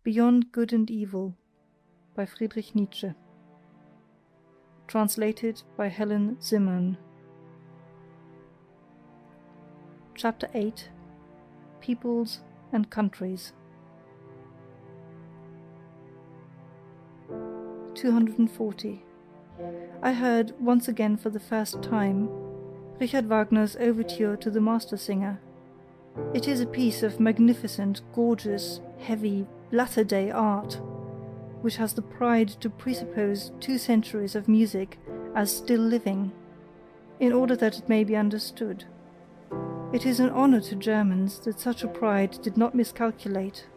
Beyond Good and Evil by Friedrich Nietzsche. Translated by Helen Zimmern. Chapter 8. Peoples and Countries. 240. I heard, once again for the first time, Richard Wagner's overture to the Master Singer. It is a piece of magnificent, gorgeous, heavy, latter-day art, which has the pride to presuppose 2 centuries of music as still living, in order that it may be understood. It is an honor to Germans that such a pride did not miscalculate.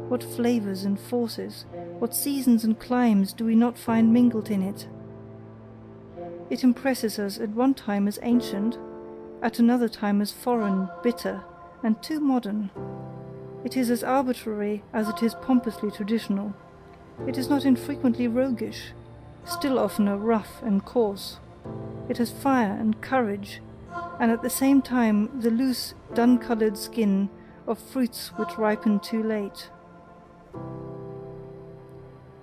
What flavors and forces, what seasons and climes do we not find mingled in it? It impresses us at one time as ancient, at another time as foreign, bitter, and too modern. It is as arbitrary as it is pompously traditional. It is not infrequently roguish, still oftener rough and coarse. It has fire and courage, and at the same time the loose, dun-colored skin of fruits which ripen too late.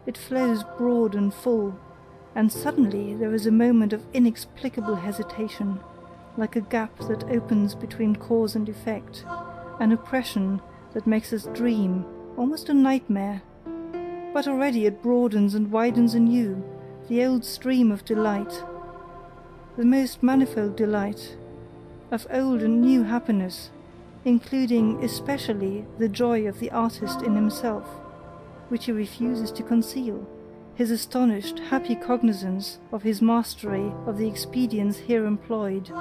It flows broad and full, and suddenly there is a moment of inexplicable hesitation, like a gap that opens between cause and effect, an oppression that makes us dream, almost a nightmare. But already it broadens and widens anew, the old stream of delight, the most manifold delight, of old and new happiness, including especially the joy of the artist in himself, which he refuses to conceal, his astonished, happy cognizance of his mastery of the expedients here employed,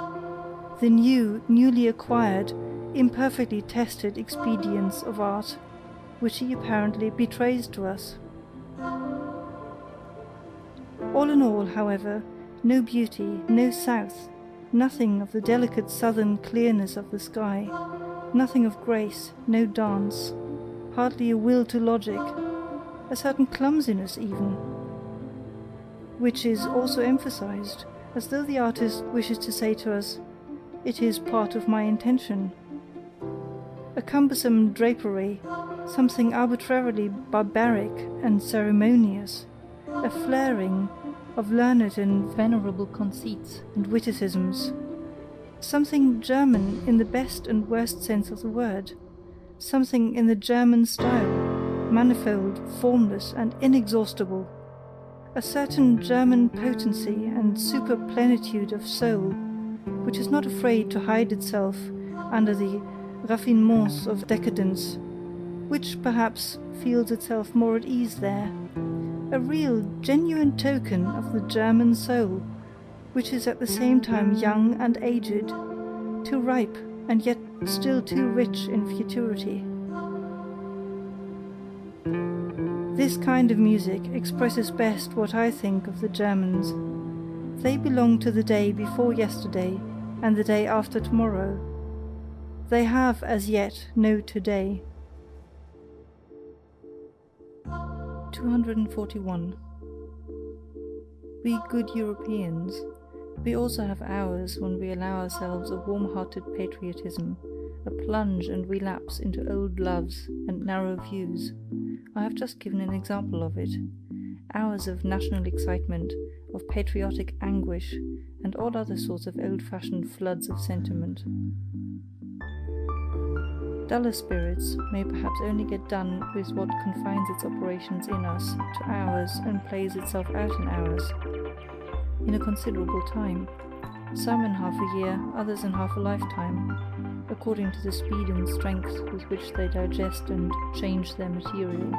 the new, newly acquired, imperfectly tested expedients of art, which he apparently betrays to us. All in all, however, no beauty, no south, nothing of the delicate southern clearness of the sky, nothing of grace, no dance, hardly a will to logic, a certain clumsiness even, which is also emphasized, as though the artist wishes to say to us, "It is part of my intention." A cumbersome drapery, something arbitrarily barbaric and ceremonious, a flaring of learned and venerable conceits and witticisms, something German in the best and worst sense of the word, something in the German style, manifold, formless, and inexhaustible, a certain German potency and superplenitude of soul, which is not afraid to hide itself under the raffinements of decadence, which perhaps feels itself more at ease there, a real, genuine token of the German soul, which is at the same time young and aged, too ripe and yet still too rich in futurity. This kind of music expresses best what I think of the Germans. They belong to the day before yesterday and the day after tomorrow. They have as yet no today. 241. We good Europeans, we also have hours when we allow ourselves a warm-hearted patriotism, a plunge and relapse into old loves and narrow views. I have just given an example of it. Hours of national excitement, of patriotic anguish, and all other sorts of old-fashioned floods of sentiment. Duller spirits may perhaps only get done with what confines its operations in us to hours and plays itself out in hours, in a considerable time, some in half a year, others in half a lifetime, according to the speed and strength with which they digest and change their material.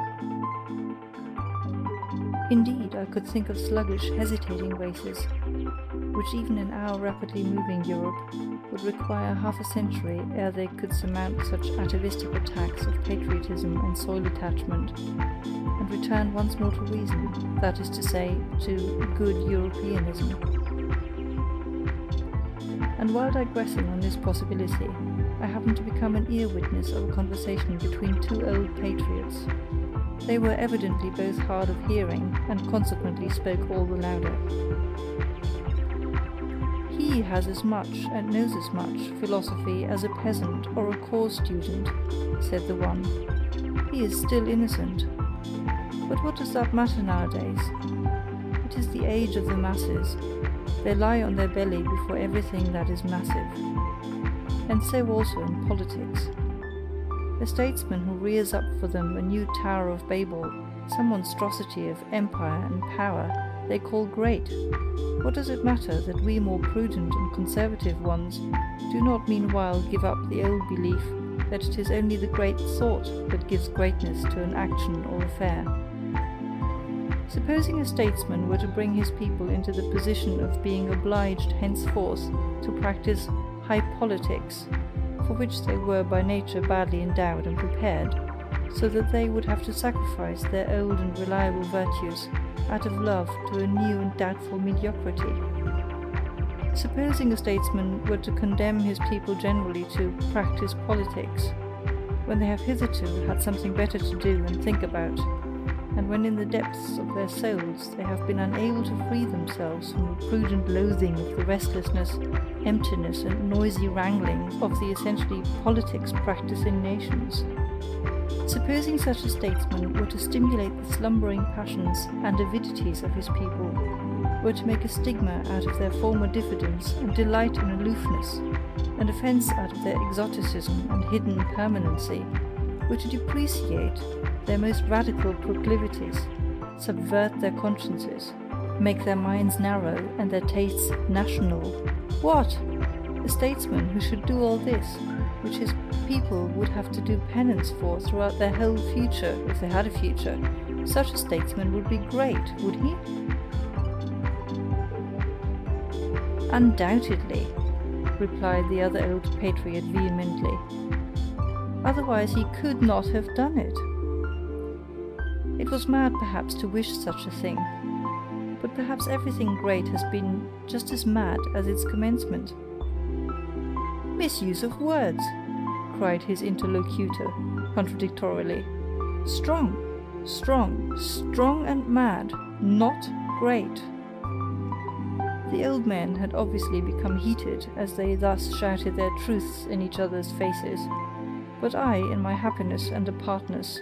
Indeed, I could think of sluggish, hesitating races, which even in our rapidly moving Europe would require half a century ere they could surmount such atavistic attacks of patriotism and soil attachment, and return once more to reason, that is to say, to good Europeanism. And while digressing on this possibility, I happened to become an ear-witness of a conversation between 2 old patriots. They were evidently both hard of hearing, and consequently spoke all the louder. He has as much, and knows as much, philosophy as a peasant or a corps student, said the one. He is still innocent. But what does that matter nowadays? It is the age of the masses. They lie on their belly before everything that is massive. And so also in politics. A statesman who rears up for them a new Tower of Babel, some monstrosity of empire and power, they call great. What does it matter that we more prudent and conservative ones do not meanwhile give up the old belief that it is only the great thought that gives greatness to an action or affair? Supposing a statesman were to bring his people into the position of being obliged henceforth to practice high politics, for which they were by nature badly endowed and prepared, so that they would have to sacrifice their old and reliable virtues out of love to a new and doubtful mediocrity. Supposing a statesman were to condemn his people generally to practice politics, when they have hitherto had something better to do and think about, and when in the depths of their souls they have been unable to free themselves from the prudent loathing of the restlessness, emptiness, and noisy wrangling of the essentially politics practiced in nations. Supposing such a statesman were to stimulate the slumbering passions and avidities of his people, were to make a stigma out of their former diffidence and delight in aloofness, an offence out of their exoticism and hidden permanency, were to depreciate their most radical proclivities, subvert their consciences, make their minds narrow and their tastes national. What? A statesman who should do all this, which his people would have to do penance for throughout their whole future, if they had a future, such a statesman would be great, would he? Undoubtedly, replied the other old patriot vehemently. Otherwise he could not have done it. It was mad perhaps to wish such a thing, but perhaps everything great has been just as mad as its commencement. Misuse of words, cried his interlocutor contradictorily. Strong, strong, strong and mad, not great. The old men had obviously become heated as they thus shouted their truths in each other's faces, but I, in my happiness and apartness,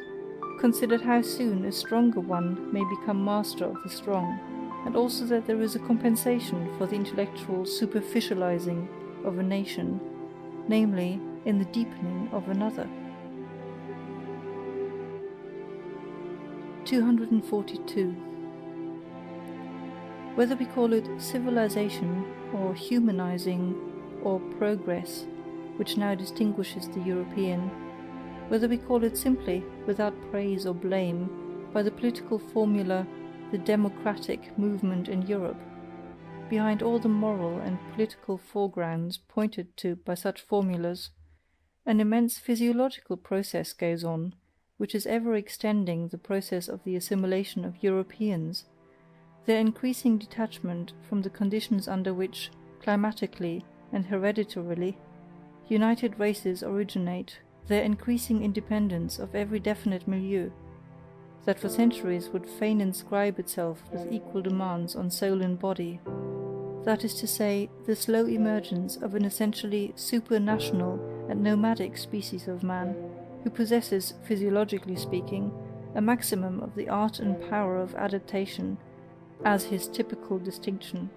considered how soon a stronger one may become master of the strong, and also that there is a compensation for the intellectual superficializing of a nation, namely, in the deepening of another. 242. Whether we call it civilization, or humanizing, or progress, which now distinguishes the European, whether we call it simply, without praise or blame, by the political formula, the democratic movement in Europe, behind all the moral and political foregrounds pointed to by such formulas, an immense physiological process goes on, which is ever extending the process of the assimilation of Europeans, their increasing detachment from the conditions under which, climatically and hereditarily, united races originate, their increasing independence of every definite milieu, that for centuries would fain inscribe itself with equal demands on soul and body, that is to say, the slow emergence of an essentially supranational and nomadic species of man, who possesses, physiologically speaking, a maximum of the art and power of adaptation as his typical distinction.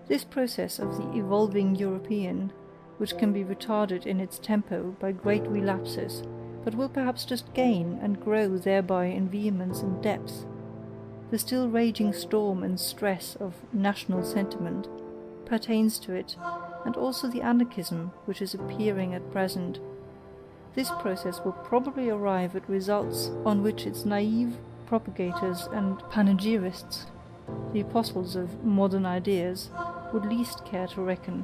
This process of the evolving European, which can be retarded in its tempo by great relapses, but will perhaps just gain and grow thereby in vehemence and depth, the still raging storm and stress of national sentiment pertains to it, and also the anarchism which is appearing at present. This process will probably arrive at results on which its naive propagators and panegyrists, the apostles of modern ideas, would least care to reckon.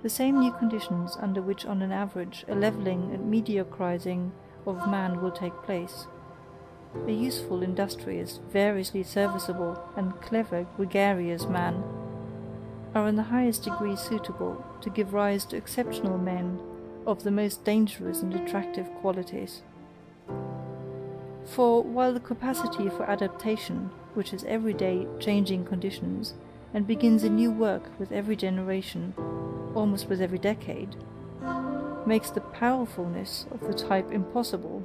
The same new conditions under which on an average a levelling and mediocrizing of man will take place. A useful, industrious, variously serviceable and clever, gregarious man are in the highest degree suitable to give rise to exceptional men of the most dangerous and attractive qualities. For while the capacity for adaptation, which is every day changing conditions, and begins a new work with every generation, almost with every decade, makes the powerfulness of the type impossible,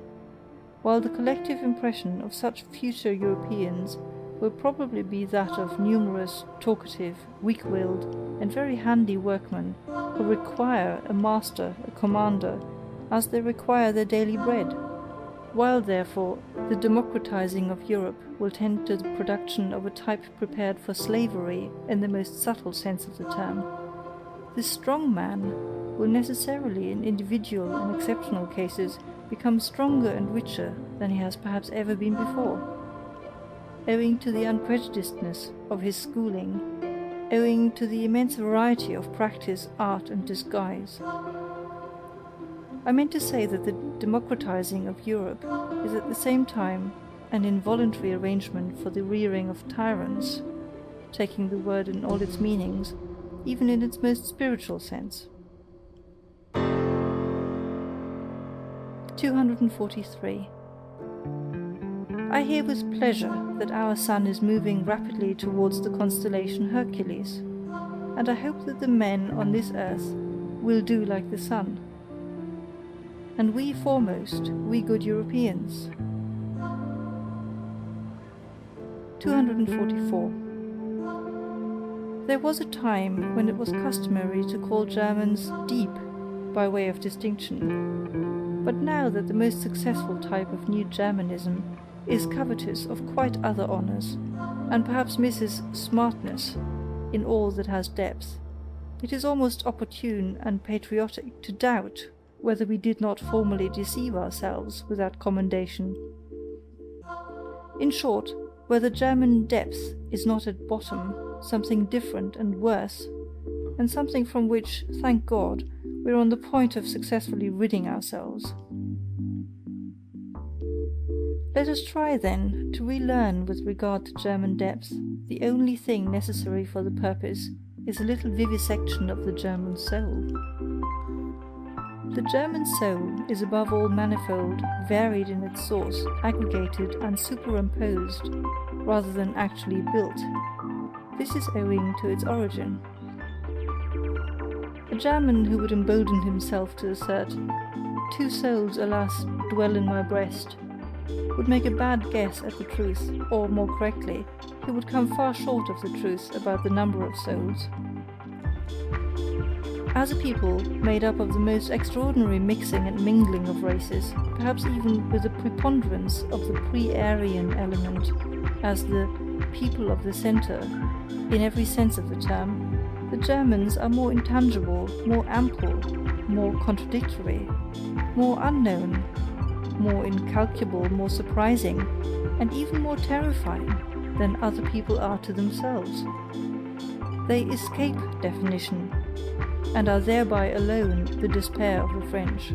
while the collective impression of such future Europeans will probably be that of numerous, talkative, weak-willed, and very handy workmen who require a master, a commander, as they require their daily bread, while therefore the democratizing of Europe will tend to the production of a type prepared for slavery in the most subtle sense of the term. This strong man will necessarily, in individual and exceptional cases, become stronger and richer than he has perhaps ever been before, owing to the unprejudicedness of his schooling, owing to the immense variety of practice, art, and disguise. I meant to say that the democratizing of Europe is at the same time an involuntary arrangement for the rearing of tyrants, taking the word in all its meanings, even in its most spiritual sense. 243. I hear with pleasure that our sun is moving rapidly towards the constellation Hercules, and I hope that the men on this earth will do like the sun. And we foremost, we good Europeans. 244. There was a time when it was customary to call Germans deep by way of distinction, but now that the most successful type of New Germanism is covetous of quite other honors, and perhaps misses smartness in all that has depth, it is almost opportune and patriotic to doubt whether we did not formerly deceive ourselves with that commendation. In short, whether German depth is not at bottom something different and worse, and something from which, thank God, we are on the point of successfully ridding ourselves. Let us try, then, to relearn with regard to German depth. The only thing necessary for the purpose is a little vivisection of the German soul. The German soul is above all manifold, varied in its source, aggregated and superimposed, rather than actually built. This is owing to its origin. A German who would embolden himself to assert, "Two souls, alas, dwell in my breast," would make a bad guess at the truth, or more correctly, he would come far short of the truth about the number of souls. As a people made up of the most extraordinary mixing and mingling of races, perhaps even with a preponderance of the pre-Aryan element, as the people of the centre, in every sense of the term, the Germans are more intangible, more ample, more contradictory, more unknown, more incalculable, more surprising, and even more terrifying than other people are to themselves. They escape definition, and are thereby alone the despair of the French.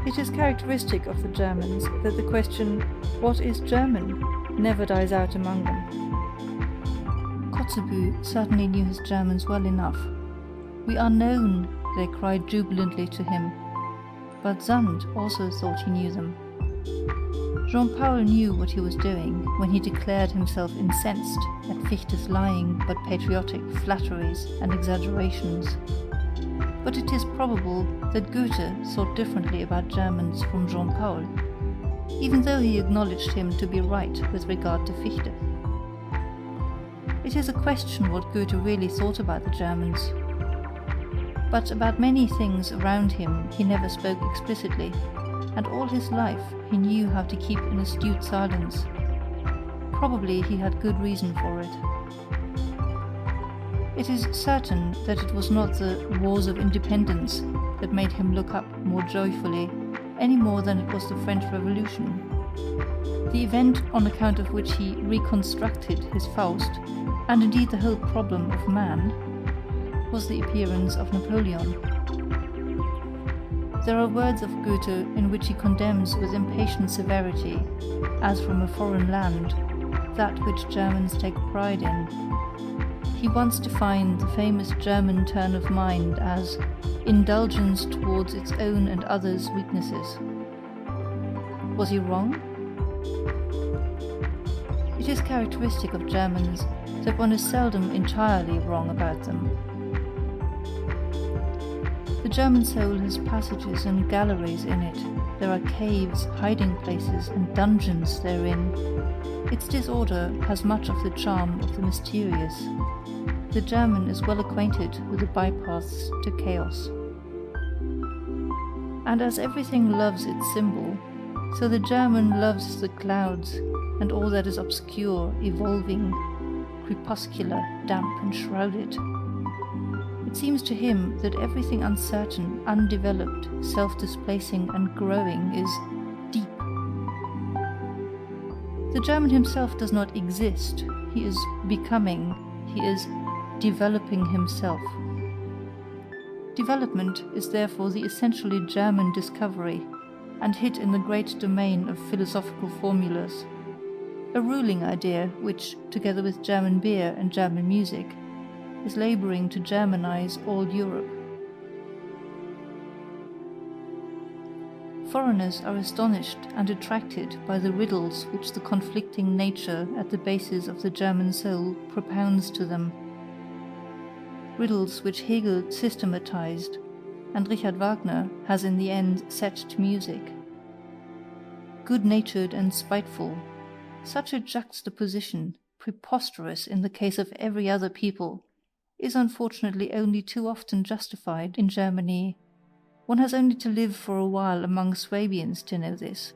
It is characteristic of the Germans that the question, "What is German?" never dies out among them. Kotzebue certainly knew his Germans well enough. "We are known," they cried jubilantly to him, but Sand also thought he knew them. Jean-Paul knew what he was doing when he declared himself incensed at Fichte's lying but patriotic flatteries and exaggerations. But it is probable that Goethe thought differently about Germans from Jean-Paul, even though he acknowledged him to be right with regard to Fichte. It is a question what Goethe really thought about the Germans. But about many things around him he never spoke explicitly, and all his life he knew how to keep an astute silence. Probably he had good reason for it. It is certain that it was not the wars of independence that made him look up more joyfully, any more than it was the French Revolution. The event on account of which he reconstructed his Faust, and indeed the whole problem of man, was the appearance of Napoleon. There are words of Goethe in which he condemns with impatient severity, as from a foreign land, that which Germans take pride in. He once defined the famous German turn of mind as indulgence towards its own and others' weaknesses. Was he wrong? It is characteristic of Germans that one is seldom entirely wrong about them. The German soul has passages and galleries in it. There are caves, hiding places, and dungeons therein. Its disorder has much of the charm of the mysterious. The German is well acquainted with the bypaths to chaos. And as everything loves its symbol, so the German loves the clouds and all that is obscure, evolving, crepuscular, damp and shrouded. It seems to him that everything uncertain, undeveloped, self-displacing and growing is deep. The German himself does not exist. He is becoming, he is developing himself. Development is therefore the essentially German discovery and hid in the great domain of philosophical formulas, a ruling idea which, together with German beer and German music, is laboring to Germanize all Europe. Foreigners are astonished and attracted by the riddles which the conflicting nature at the basis of the German soul propounds to them. Riddles which Hegel systematized and Richard Wagner has in the end set to music. Good-natured and spiteful, such a juxtaposition, preposterous in the case of every other people, is unfortunately only too often justified in Germany. One has only to live for a while among Swabians to know this.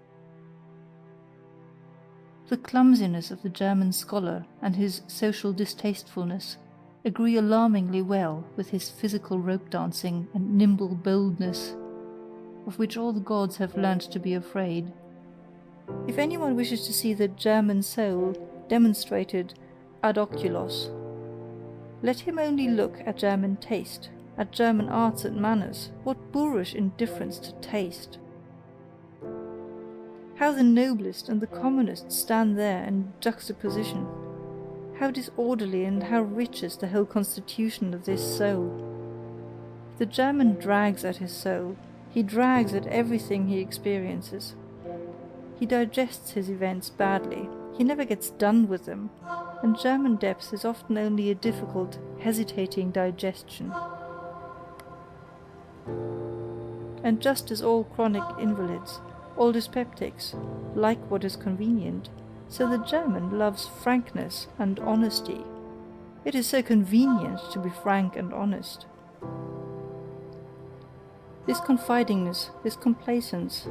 The clumsiness of the German scholar and his social distastefulness agree alarmingly well with his physical rope dancing and nimble boldness, of which all the gods have learnt to be afraid. If anyone wishes to see the German soul demonstrated ad oculos, let him only look at German taste, at German arts and manners. What boorish indifference to taste! How the noblest and the commonest stand there in juxtaposition! How disorderly and how rich is the whole constitution of this soul! The German drags at his soul, he drags at everything he experiences. He digests his events badly, he never gets done with them, and German depth is often only a difficult, hesitating digestion. And just as all chronic invalids, all dyspeptics, like what is convenient, so the German loves frankness and honesty. It is so convenient to be frank and honest. This confidingness, this complacence,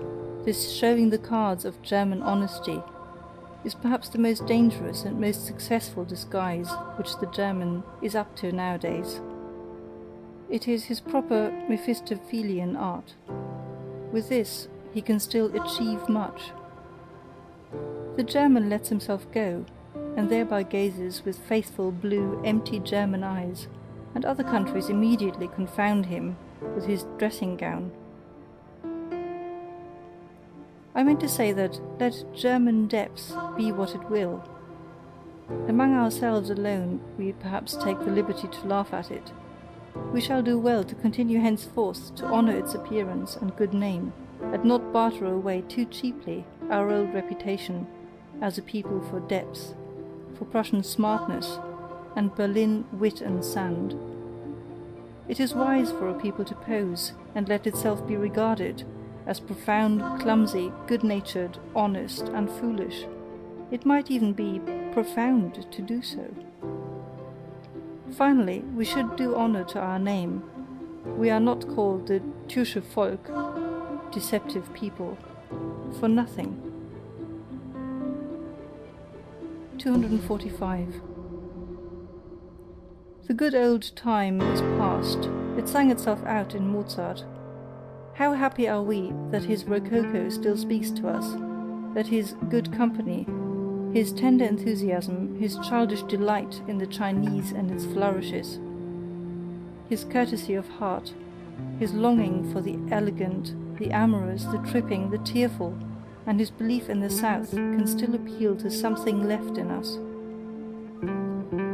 this showing the cards of German honesty, is perhaps the most dangerous and most successful disguise which the German is up to nowadays. It is his proper Mephistophelian art. With this, he can still achieve much. The German lets himself go, and thereby gazes with faithful blue, empty German eyes, and other countries immediately confound him with his dressing gown. I meant to say that let German depth be what it will. Among ourselves alone we perhaps take the liberty to laugh at it. We shall do well to continue henceforth to honour its appearance and good name, and not barter away too cheaply our old reputation as a people for depth, for Prussian smartness, and Berlin wit and sand. It is wise for a people to pose and let itself be regarded as profound, clumsy, good-natured, honest, and foolish. It might even be profound to do so. Finally, we should do honour to our name. We are not called the Türsche Volk, deceptive people, for nothing. 245. The good old time is past. It sang itself out in Mozart. How happy are we that his Rococo still speaks to us, that his good company, his tender enthusiasm, his childish delight in the Chinese and its flourishes, his courtesy of heart, his longing for the elegant, the amorous, the tripping, the tearful, and his belief in the South can still appeal to something left in us.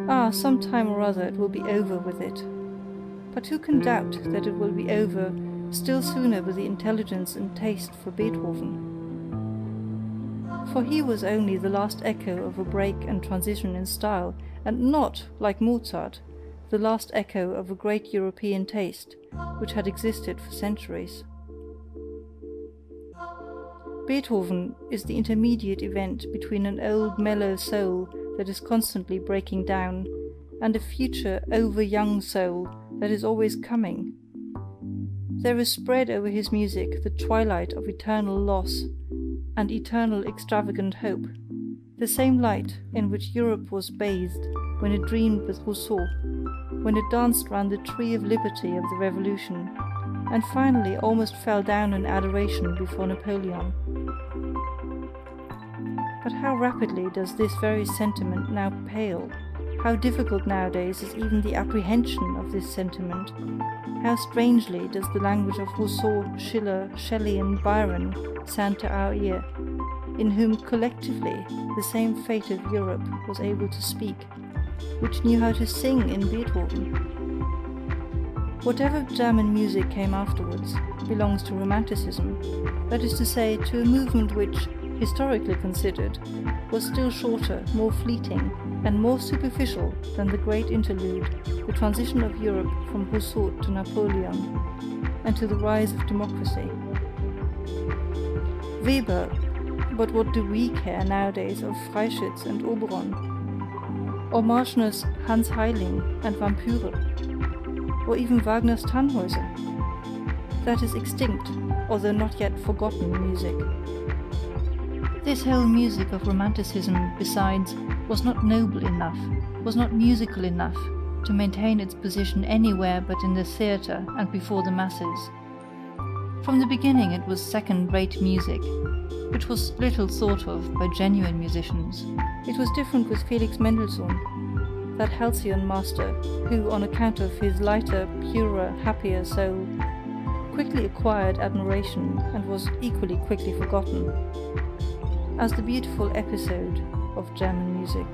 Ah, some time or other it will be over with it. But who can doubt that it will be over still sooner with the intelligence and taste for Beethoven? For he was only the last echo of a break and transition in style, and not, like Mozart, the last echo of a great European taste which had existed for centuries. Beethoven is the intermediate event between an old mellow soul that is constantly breaking down and a future over-young soul that is always coming. There is spread over his music the twilight of eternal loss and eternal extravagant hope, the same light in which Europe was bathed when it dreamed with Rousseau, when it danced round the tree of liberty of the Revolution, and finally almost fell down in adoration before Napoleon. But how rapidly does this very sentiment now pale? How difficult nowadays is even the apprehension of this sentiment? How strangely does the language of Rousseau, Schiller, Shelley and Byron sound to our ear, in whom collectively the same fate of Europe was able to speak, which knew how to sing in Beethoven. Whatever German music came afterwards belongs to Romanticism, that is to say, to a movement which, historically considered, was still shorter, more fleeting, and more superficial than the great interlude, the transition of Europe from Rousseau to Napoleon, and to the rise of democracy. Weber, but what do we care nowadays of Freischütz and Oberon? Or Marschner's Hans Heiling and Vampyre? Or even Wagner's Tannhäuser? That is extinct, although not yet forgotten music. This whole music of Romanticism, besides, was not noble enough, was not musical enough, to maintain its position anywhere but in the theatre and before the masses. From the beginning it was second-rate music, which was little thought of by genuine musicians. It was different with Felix Mendelssohn, that halcyon master who, on account of his lighter, purer, happier soul, quickly acquired admiration and was equally quickly forgotten, as the beautiful episode of German music.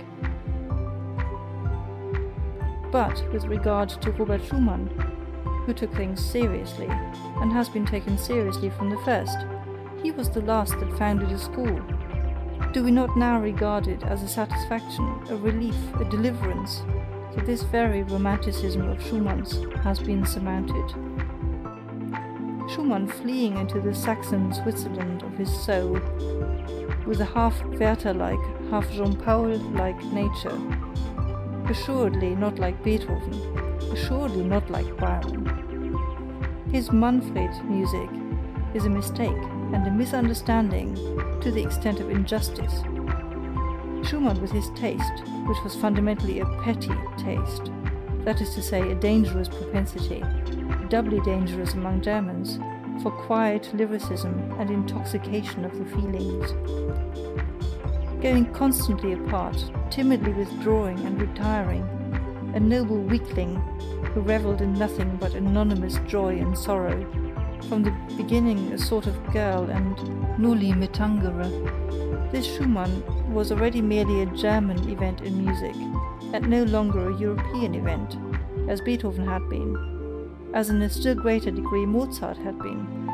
But with regard to Robert Schumann, who took things seriously, and has been taken seriously from the first, he was the last that founded a school. Do we not now regard it as a satisfaction, a relief, a deliverance, that this very Romanticism of Schumann's has been surmounted? Schumann fleeing into the Saxon Switzerland of his soul, with a half Werther-like, half Jean-Paul-like nature, assuredly not like Beethoven, assuredly not like Byron. His Manfred music is a mistake and a misunderstanding to the extent of injustice. Schumann with his taste, which was fundamentally a petty taste, that is to say a dangerous propensity, doubly dangerous among Germans, for quiet lyricism and intoxication of the feelings. Going constantly apart, timidly withdrawing and retiring, a noble weakling who revelled in nothing but anonymous joy and sorrow, from the beginning a sort of girl and nulli me tangere. This Schumann was already merely a German event in music, and no longer a European event, as Beethoven had been, as in a still greater degree Mozart had been.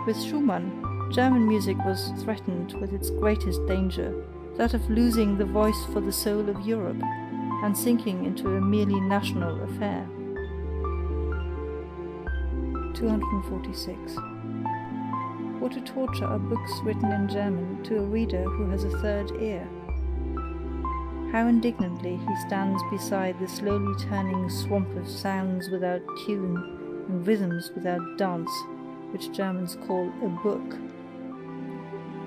With Schumann, German music was threatened with its greatest danger, that of losing the voice for the soul of Europe, and sinking into a merely national affair. 246. What a torture are books written in German to a reader who has a third ear. How indignantly he stands beside the slowly turning swamp of sounds without tune and rhythms without dance, which Germans call a book.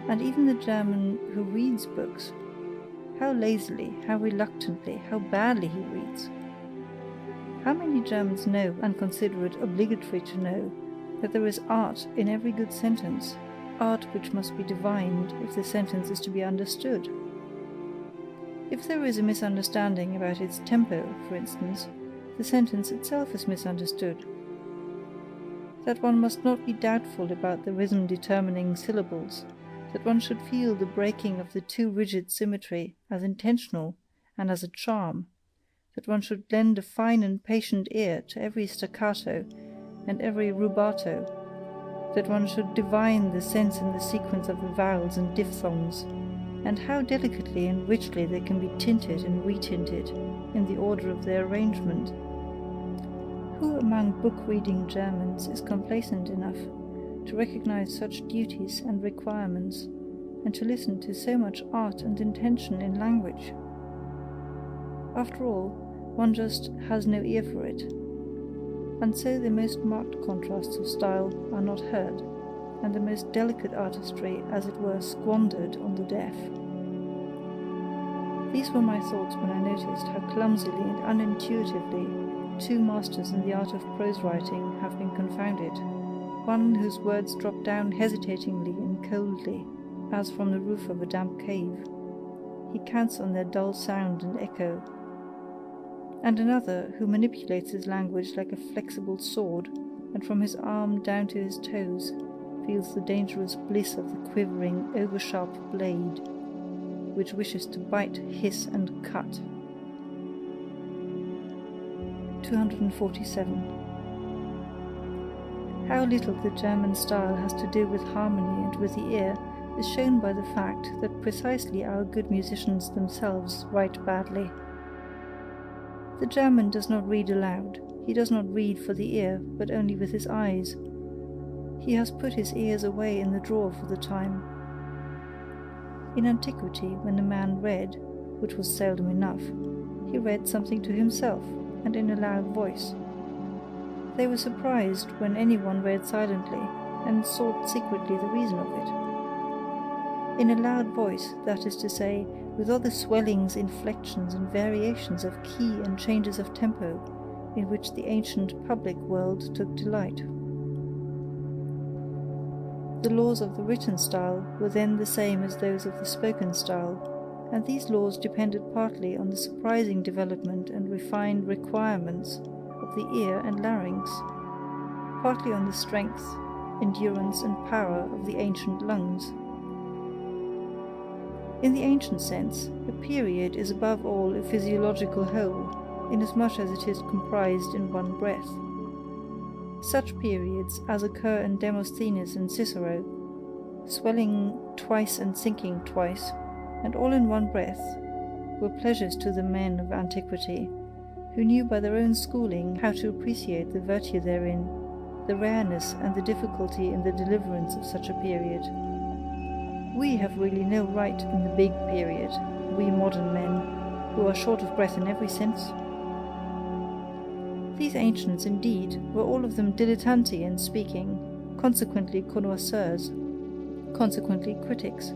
And even the German who reads books, how lazily, how reluctantly, how badly he reads. How many Germans know, and consider it obligatory to know, that there is art in every good sentence, art which must be divined if the sentence is to be understood? If there is a misunderstanding about its tempo, for instance, the sentence itself is misunderstood. That one must not be doubtful about the rhythm-determining syllables, that one should feel the breaking of the too rigid symmetry as intentional and as a charm, that one should lend a fine and patient ear to every staccato and every rubato, that one should divine the sense and the sequence of the vowels and diphthongs, and how delicately and richly they can be tinted and retinted in the order of their arrangement, Who among book-reading Germans is complacent enough to recognize such duties and requirements, and to listen to so much art and intention in language? After all, one just has no ear for it, and so the most marked contrasts of style are not heard, and the most delicate artistry, as it were, squandered on the deaf. These were my thoughts when I noticed how clumsily and unintuitively two masters in the art of prose writing have been confounded, one whose words drop down hesitatingly and coldly, as from the roof of a damp cave. He counts on their dull sound and echo, and another who manipulates his language like a flexible sword, and from his arm down to his toes feels the dangerous bliss of the quivering, over-sharp blade, which wishes to bite, hiss, and cut. 247. How little the German style has to do with harmony and with the ear is shown by the fact that precisely our good musicians themselves write badly. The German does not read aloud. He does not read for the ear, but only with his eyes. He has put his ears away in the drawer for the time. In antiquity, when a man read, which was seldom enough, he read something to himself, and in a loud voice. They were surprised when anyone read silently, and sought secretly the reason of it. In a loud voice, that is to say, with all the swellings, inflections, and variations of key and changes of tempo, in which the ancient public world took delight. The laws of the written style were then the same as those of the spoken style, and these laws depended partly on the surprising development and refined requirements of the ear and larynx, partly on the strength, endurance, and power of the ancient lungs. In the ancient sense, a period is above all a physiological whole, inasmuch as it is comprised in one breath. Such periods as occur in Demosthenes and Cicero, swelling twice and sinking twice, and all in one breath, were pleasures to the men of antiquity, who knew by their own schooling how to appreciate the virtue therein, the rareness and the difficulty in the deliverance of such a period. We have really no right in the big period, we modern men, who are short of breath in every sense. These ancients, indeed, were all of them dilettanti in speaking, consequently connoisseurs, consequently critics.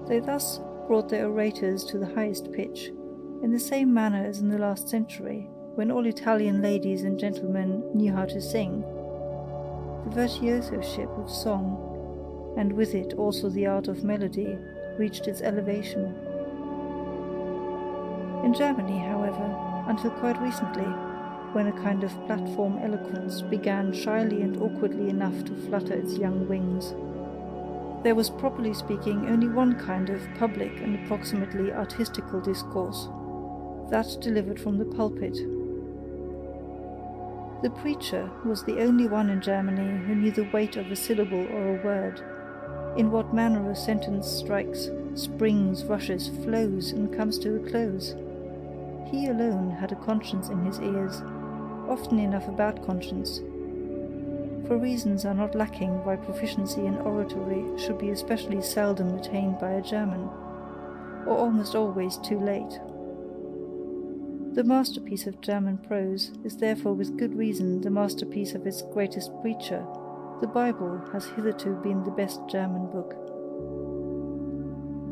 They thus brought their orators to the highest pitch, in the same manner as in the last century, when all Italian ladies and gentlemen knew how to sing. The virtuosoship of song, and with it also the art of melody, reached its elevation. In Germany, however, until quite recently, when a kind of platform eloquence began shyly and awkwardly enough to flutter its young wings, there was, properly speaking, only one kind of public and approximately artistical discourse, that delivered from the pulpit. The preacher was the only one in Germany who knew the weight of a syllable or a word, in what manner a sentence strikes, springs, rushes, flows, and comes to a close. He alone had a conscience in his ears, often enough a bad conscience, for reasons are not lacking why proficiency in oratory should be especially seldom attained by a German, or almost always too late. The masterpiece of German prose is therefore with good reason the masterpiece of its greatest preacher. The Bible has hitherto been the best German book.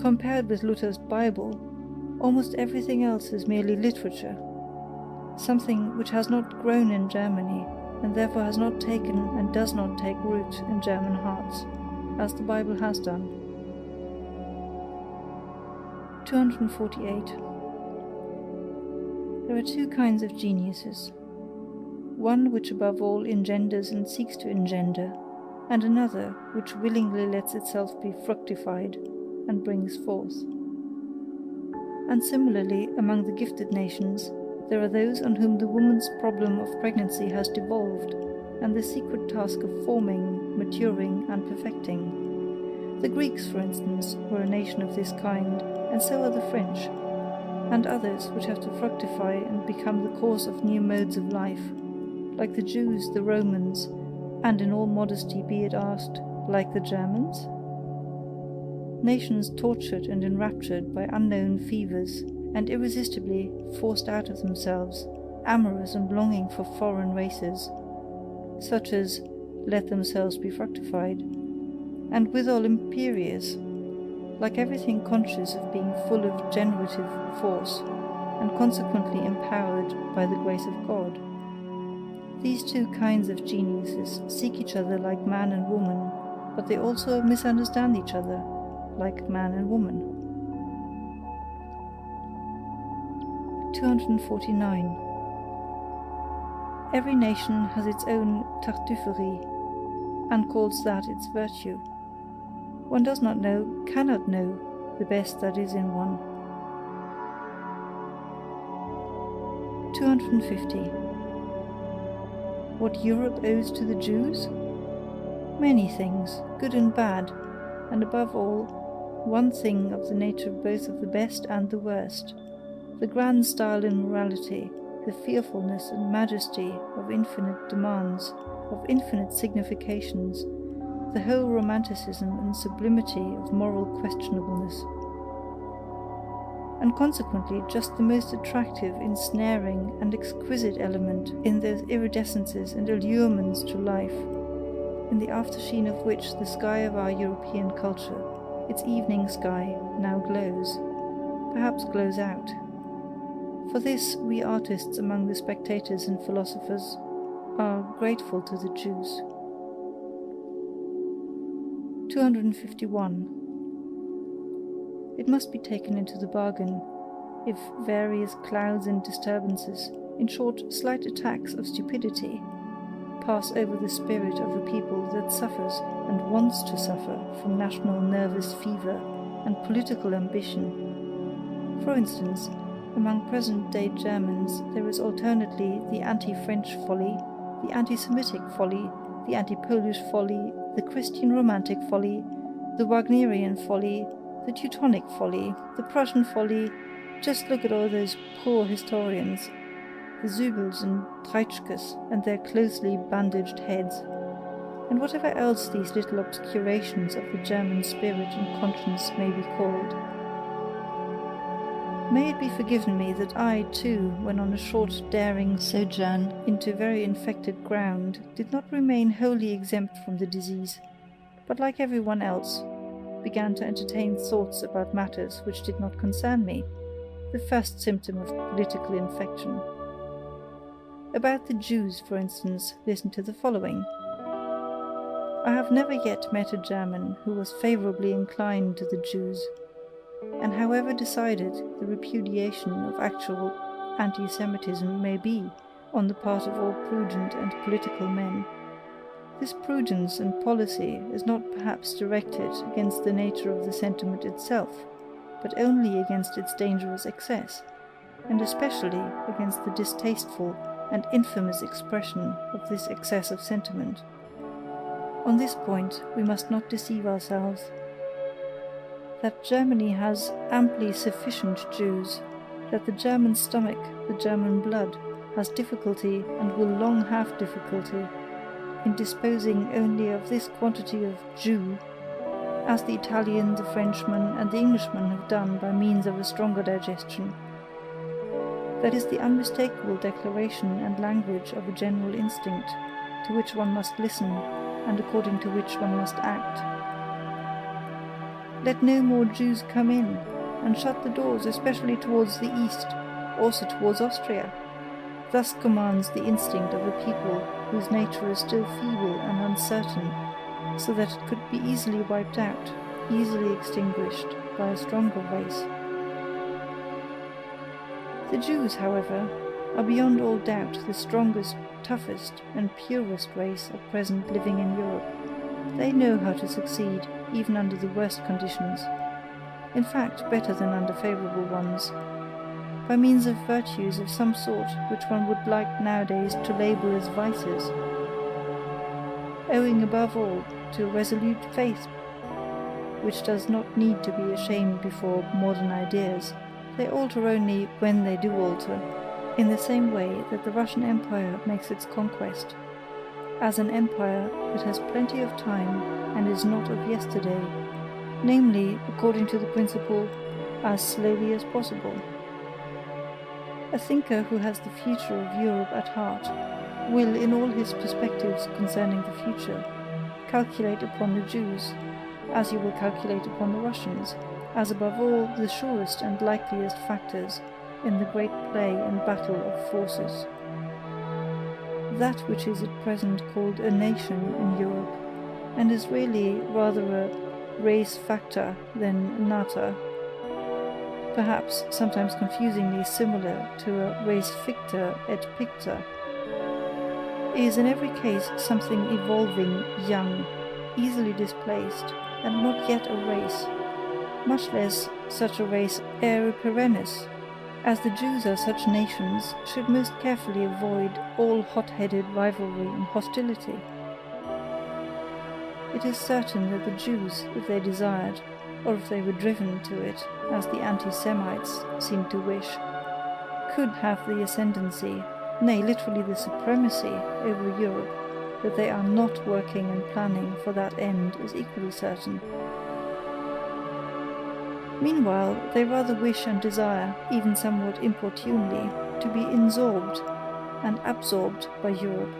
Compared with Luther's Bible, almost everything else is merely literature, something which has not grown in Germany, and therefore has not taken and does not take root in German hearts, as the Bible has done. 248. There are two kinds of geniuses. One which above all engenders and seeks to engender, and another which willingly lets itself be fructified and brings forth. And similarly, among the gifted nations, there are those on whom the woman's problem of pregnancy has devolved, and the secret task of forming, maturing, and perfecting. The Greeks, for instance, were a nation of this kind, and so are the French, and others which have to fructify and become the cause of new modes of life, like the Jews, the Romans, and in all modesty be it asked, like the Germans? Nations tortured and enraptured by unknown fevers, and irresistibly forced out of themselves, amorous and longing for foreign races, such as let themselves be fructified, and withal imperious, like everything conscious of being full of generative force, and consequently empowered by the grace of God. These two kinds of geniuses seek each other like man and woman, but they also misunderstand each other like man and woman. 249. Every nation has its own tartuffery, and calls that its virtue. One does not know, cannot know, the best that is in one. 250. What Europe owes to the Jews? Many things, good and bad, and above all, one thing of the nature both of the best and the worst, the grand style in morality, the fearfulness and majesty of infinite demands, of infinite significations, the whole romanticism and sublimity of moral questionableness, and consequently just the most attractive, ensnaring, and exquisite element in those iridescences and allurements to life, in the aftersheen of which the sky of our European culture, its evening sky, now glows, perhaps glows out. For this we artists among the spectators and philosophers are grateful to the Jews. 251. It must be taken into the bargain, if various clouds and disturbances, in short, slight attacks of stupidity, pass over the spirit of a people that suffers and wants to suffer from national nervous fever and political ambition. For instance, among present-day Germans there is alternately the anti-French folly, the anti-Semitic folly, the anti-Polish folly, the Christian romantic folly, the Wagnerian folly, the Teutonic folly, the Prussian folly. Just look at all those poor historians, the Zübels and Treitschkes and their closely bandaged heads, and whatever else these little obscurations of the German spirit and conscience may be called. May it be forgiven me that I, too, when on a short daring sojourn into very infected ground, did not remain wholly exempt from the disease, but like everyone else, began to entertain thoughts about matters which did not concern me, the first symptom of political infection. About the Jews, for instance, listen to the following. I have never yet met a German who was favorably inclined to the Jews, and however decided the repudiation of actual anti-Semitism may be on the part of all prudent and political men, this prudence and policy is not perhaps directed against the nature of the sentiment itself, but only against its dangerous excess, and especially against the distasteful and infamous expression of this excess of sentiment. On this point we must not deceive ourselves. That Germany has amply sufficient Jews, that the German stomach, the German blood, has difficulty and will long have difficulty in disposing only of this quantity of Jew, as the Italian, the Frenchman, and the Englishman have done by means of a stronger digestion. That is the unmistakable declaration and language of a general instinct, to which one must listen, and according to which one must act. Let no more Jews come in, and shut the doors, especially towards the east, also towards Austria. Thus commands the instinct of a people whose nature is still feeble and uncertain, so that it could be easily wiped out, easily extinguished by a stronger race. The Jews, however, are beyond all doubt the strongest, toughest, and purest race at present living in Europe. They know how to succeed, even under the worst conditions. In fact, better than under favorable ones, by means of virtues of some sort which one would like nowadays to label as vices, owing above all to a resolute faith which does not need to be ashamed before modern ideas. They alter only when they do alter, in the same way that the Russian Empire makes its conquest, as an empire that has plenty of time and is not of yesterday, namely, according to the principle, as slowly as possible. A thinker who has the future of Europe at heart will, in all his perspectives concerning the future, calculate upon the Jews, as he will calculate upon the Russians, as above all the surest and likeliest factors in the great play and battle of forces. That which is at present called a nation in Europe, and is really rather a res facta than nata, perhaps sometimes confusingly similar to a res ficta et picta, is in every case something evolving, young, easily displaced, and not yet a race, much less such a race ere perennis, as the Jews are such nations should most carefully avoid all hot-headed rivalry and hostility. It is certain that the Jews, if they desired, or if they were driven to it, as the anti-Semites seem to wish, could have the ascendancy, nay, literally the supremacy over Europe. That they are not working and planning for that end is equally certain. Meanwhile, they rather wish and desire, even somewhat importunely, to be insorbed and absorbed by Europe.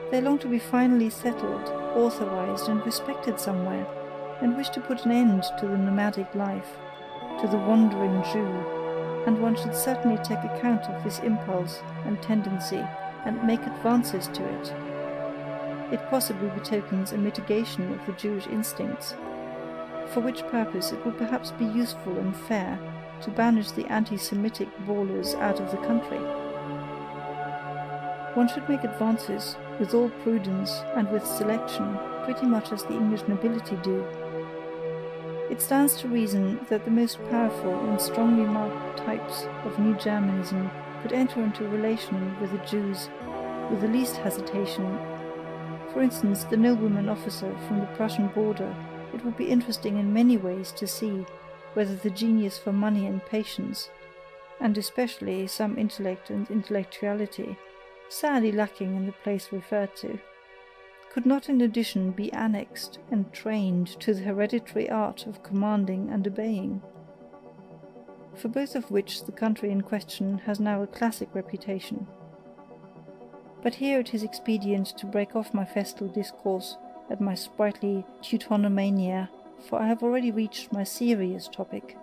They long to be finally settled, authorized, and respected somewhere, and wish to put an end to the nomadic life, to the wandering Jew, and one should certainly take account of this impulse and tendency and make advances to it. It possibly betokens a mitigation of the Jewish instincts, for which purpose it would perhaps be useful and fair to banish the anti-Semitic brawlers out of the country. One should make advances with all prudence and with selection, pretty much as the English nobility do. It stands to reason that the most powerful and strongly marked types of New Germanism could enter into relation with the Jews with the least hesitation. For instance, the nobleman officer from the Prussian border. It would be interesting in many ways to see whether the genius for money and patience, and especially some intellect and intellectuality, sadly lacking in the place referred to, could not in addition be annexed and trained to the hereditary art of commanding and obeying, for both of which the country in question has now a classic reputation. But here it is expedient to break off my festal discourse at my sprightly Teutonomania, for I have already reached my serious topic,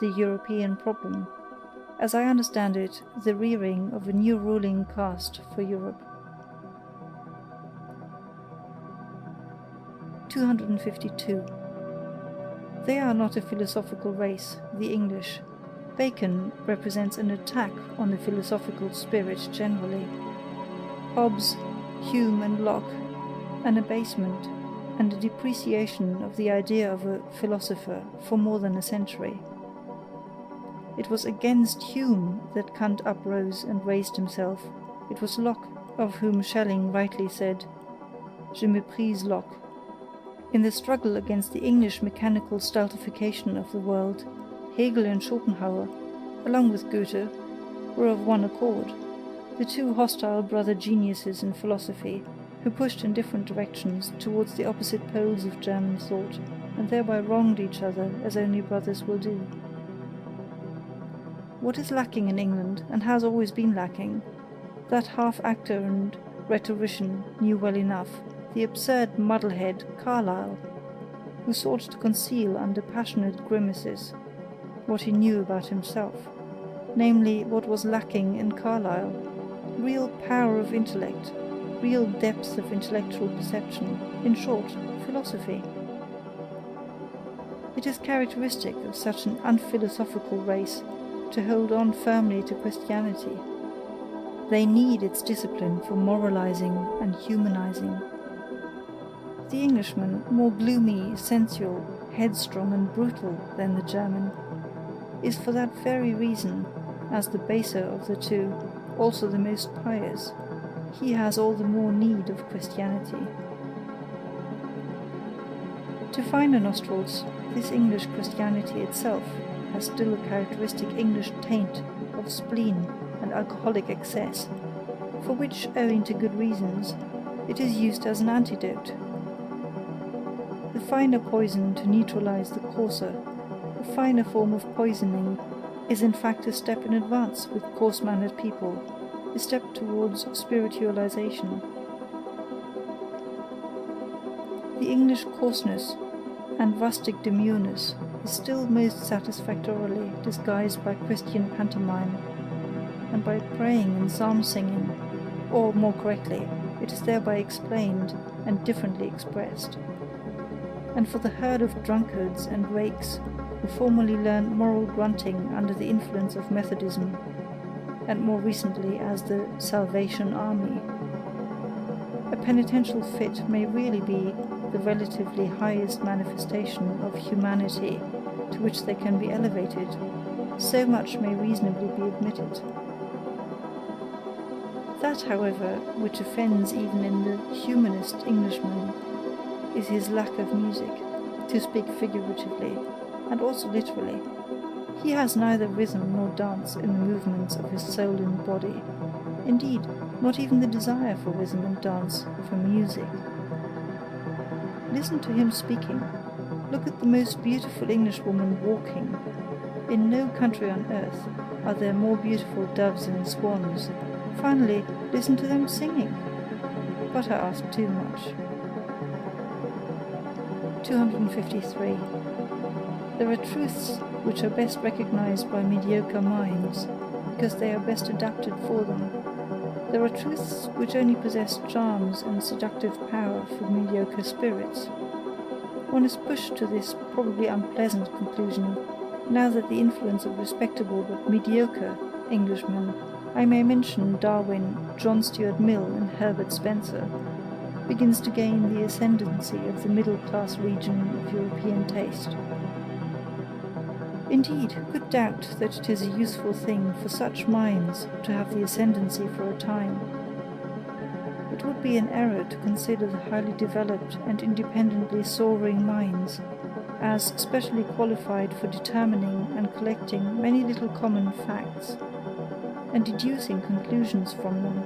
the European problem, as I understand it, the rearing of a new ruling caste for Europe. 252. They are not a philosophical race, the English. Bacon represents an attack on the philosophical spirit generally. Hobbes, Hume and Locke, an abasement and a depreciation of the idea of a philosopher for more than a century. It was against Hume that Kant uprose and raised himself. It was Locke, of whom Schelling rightly said, "Je méprise Locke." In the struggle against the English mechanical stultification of the world, Hegel and Schopenhauer, along with Goethe, were of one accord, the two hostile brother geniuses in philosophy, who pushed in different directions towards the opposite poles of German thought, and thereby wronged each other as only brothers will do. What is lacking in England, and has always been lacking, that half-actor and rhetorician knew well enough, the absurd muddlehead Carlyle, who sought to conceal under passionate grimaces what he knew about himself, namely what was lacking in Carlyle, real power of intellect, real depth of intellectual perception, in short, philosophy. It is characteristic of such an unphilosophical race to hold on firmly to Christianity. They need its discipline for moralizing and humanizing. The Englishman, more gloomy, sensual, headstrong and brutal than the German, is for that very reason, as the baser of the two, also the most pious. He has all the more need of Christianity. To finer nostrils, this English Christianity itself has still a characteristic English taint of spleen and alcoholic excess, for which, owing to good reasons, it is used as an antidote. The finer poison to neutralize the coarser, a finer form of poisoning, is in fact a step in advance with coarse-mannered people, a step towards spiritualization. The English coarseness and rustic demureness is still most satisfactorily disguised by Christian pantomime and by praying and psalm-singing, or, more correctly, it is thereby explained and differently expressed. And for the herd of drunkards and rakes who formerly learned moral grunting under the influence of Methodism, and more recently as the Salvation Army, a penitential fit may really be the relatively highest manifestation of humanity to which they can be elevated. So much may reasonably be admitted. That, however, which offends even in the humanist Englishman is his lack of music, to speak figuratively, and also literally. He has neither rhythm nor dance in the movements of his soul and body. Indeed, not even the desire for rhythm and dance, for music. Listen to him speaking. Look at the most beautiful Englishwoman walking. In no country on earth are there more beautiful doves and swans. Finally, listen to them singing. But I ask too much. 253. There are truths which are best recognized by mediocre minds, because they are best adapted for them. There are truths which only possess charms and seductive power for mediocre spirits. One is pushed to this probably unpleasant conclusion, now that the influence of respectable but mediocre Englishmen, I may mention Darwin, John Stuart Mill, and Herbert Spencer, begins to gain the ascendancy of the middle-class region of European taste. Indeed, who could doubt that it is a useful thing for such minds to have the ascendancy for a time? It would be an error to consider the highly developed and independently soaring minds as specially qualified for determining and collecting many little common facts, and deducing conclusions from them.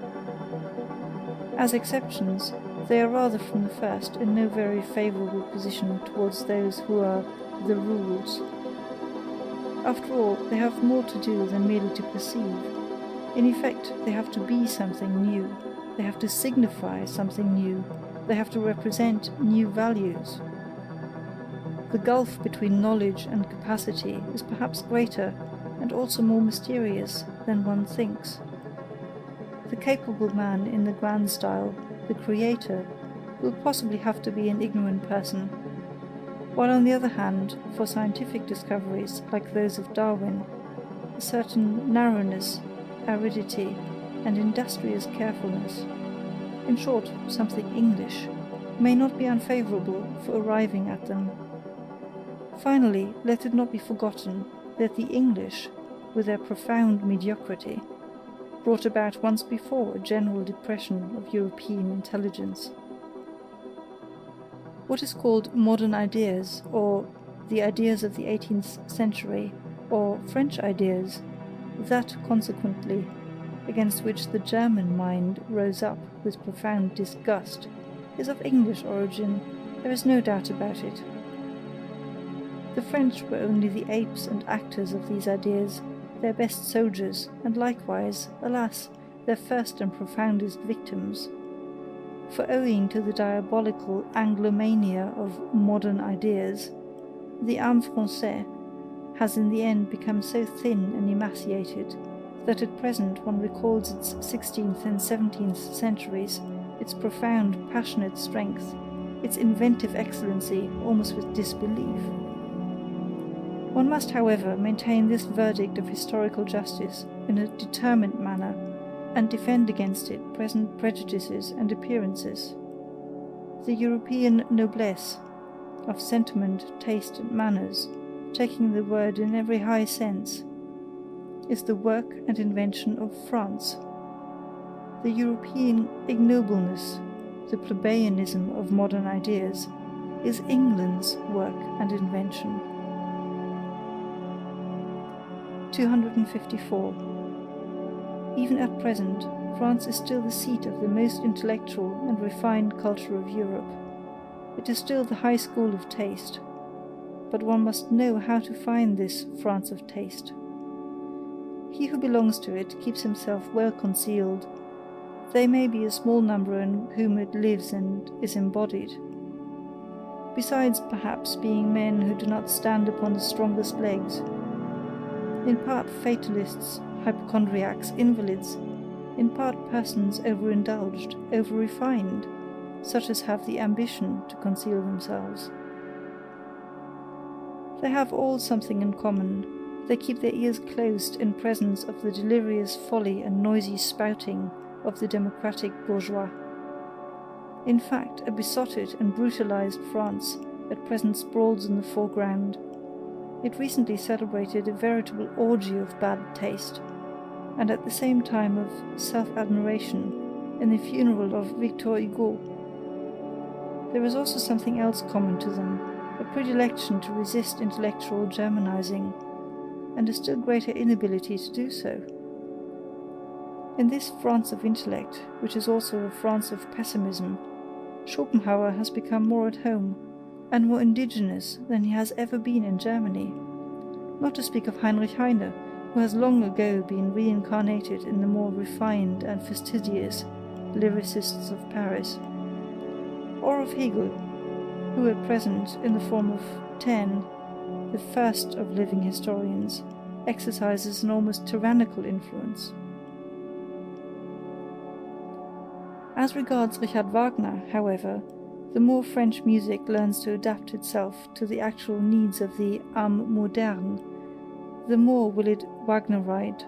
As exceptions, they are rather from the first in no very favourable position towards those who are the rules. After all, they have more to do than merely to perceive. In effect, they have to be something new. They have to signify something new. They have to represent new values. The gulf between knowledge and capacity is perhaps greater and also more mysterious than one thinks. The capable man in the grand style, the creator, will possibly have to be an ignorant person, while on the other hand, for scientific discoveries like those of Darwin, a certain narrowness, aridity, and industrious carefulness, in short, something English, may not be unfavourable for arriving at them. Finally, let it not be forgotten that the English, with their profound mediocrity, brought about once before a general depression of European intelligence. What is called modern ideas, or the ideas of the 18th century, or French ideas, that, consequently, against which the German mind rose up with profound disgust, is of English origin, there is no doubt about it. The French were only the apes and actors of these ideas, their best soldiers, and likewise, alas, their first and profoundest victims. For owing to the diabolical Anglomania of modern ideas, the âme française has in the end become so thin and emaciated that at present one recalls its 16th and 17th centuries, its profound, passionate strength, its inventive excellency almost with disbelief. One must, however, maintain this verdict of historical justice in a determined manner, and defend against it present prejudices and appearances. The European noblesse, of sentiment, taste, and manners, taking the word in every high sense, is the work and invention of France. The European ignobleness, the plebeianism of modern ideas, is England's work and invention. 254. Even at present, France is still the seat of the most intellectual and refined culture of Europe. It is still the high school of taste. But one must know how to find this France of taste. He who belongs to it keeps himself well concealed. There may be a small number in whom it lives and is embodied. Besides, perhaps, being men who do not stand upon the strongest legs. In part fatalists, hypochondriacs, invalids, in part persons overindulged, over-refined, such as have the ambition to conceal themselves. They have all something in common. They keep their ears closed in presence of the delirious folly and noisy spouting of the democratic bourgeois. In fact, a besotted and brutalized France at present sprawls in the foreground. It recently celebrated a veritable orgy of bad taste, and at the same time of self-admiration, in the funeral of Victor Hugo. There is also something else common to them, a predilection to resist intellectual Germanizing, and a still greater inability to do so. In this France of intellect, which is also a France of pessimism, Schopenhauer has become more at home and more indigenous than he has ever been in Germany, not to speak of Heinrich Heine, who has long ago been reincarnated in the more refined and fastidious lyricists of Paris, or of Hegel, who at present, in the form of Taine, the first of living historians, exercises an almost tyrannical influence. As regards Richard Wagner, however, the more French music learns to adapt itself to the actual needs of the âme moderne, the more will it Wagneride.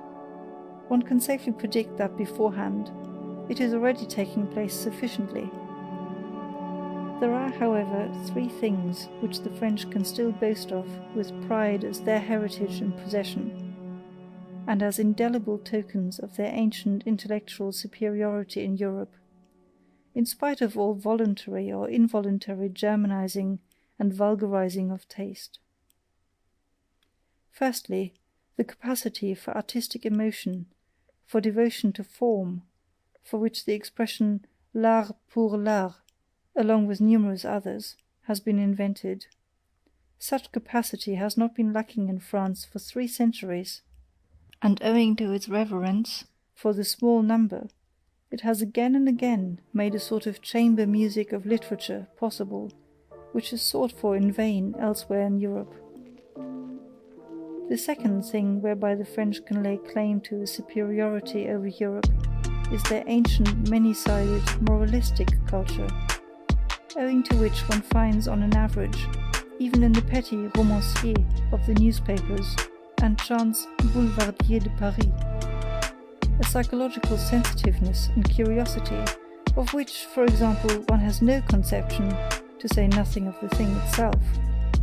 One can safely predict that beforehand. It is already taking place sufficiently. There are, however, three things which the French can still boast of with pride as their heritage and possession, and as indelible tokens of their ancient intellectual superiority in Europe, in spite of all voluntary or involuntary Germanizing and vulgarizing of taste. Firstly, the capacity for artistic emotion, for devotion to form, for which the expression l'art pour l'art, along with numerous others, has been invented. Such capacity has not been lacking in France for 3 centuries, and owing to its reverence for the small number, it has again and again made a sort of chamber music of literature possible, which is sought for in vain elsewhere in Europe. The second thing whereby the French can lay claim to a superiority over Europe is their ancient, many-sided, moralistic culture, owing to which one finds on an average, even in the petty romanciers of the newspapers and chance boulevardiers de Paris, a psychological sensitiveness and curiosity of which, for example, one has no conception, to say nothing of the thing itself,